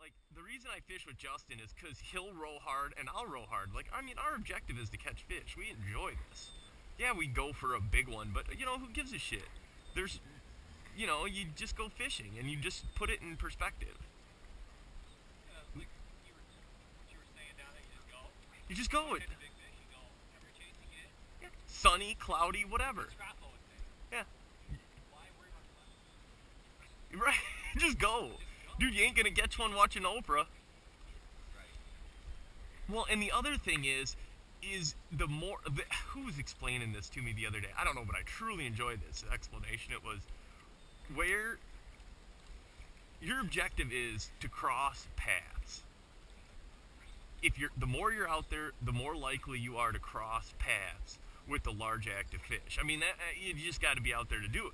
Like, the reason I fish with Justin is because he'll row hard and I'll row hard. Like, I mean, our objective is to catch fish. We enjoy this. Yeah, we go for a big one, but, you know, who gives a shit? There's, you know, you just go fishing and you just put it in perspective. Like you were saying down there, you just go. You just go. Hit the big fish, you go. Whenever you're chasing it, Yeah. Sunny, cloudy, whatever. scrapple with it. Yeah. Why worry about the weather? Right. Just go. Dude, you ain't gonna catch one watching Oprah. Right. Well, and the other thing is the more who was explaining this to me the other day? I don't know, but I truly enjoyed this explanation. It was where your objective is to cross paths. If you're the more you're out there, the more likely you are to cross paths with the large active fish. I mean, that you just got to be out there to do it.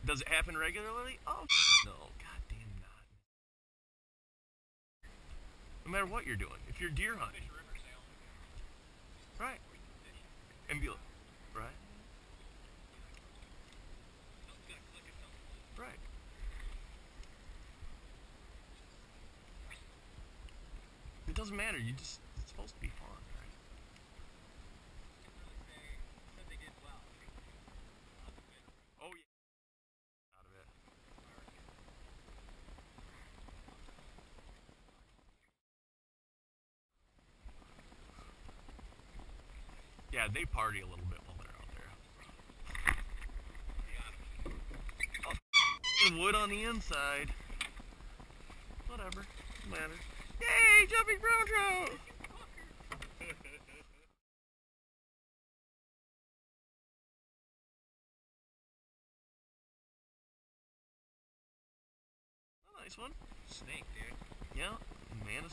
Does it happen regularly? Oh no, goddamn not. No matter what you're doing, if you're deer hunting, Fish a river, sail. right? Fish. And be right, Something's gonna click at some point. right. It doesn't matter. It's supposed to be fun, right? Said they did well. Oh yeah, out of it. Yeah, they party a little bit while they're out there. Oh, wood on the inside. Whatever, doesn't matter. Yay, jumping brown trout! A nice one. Snake, dude. Yeah, man.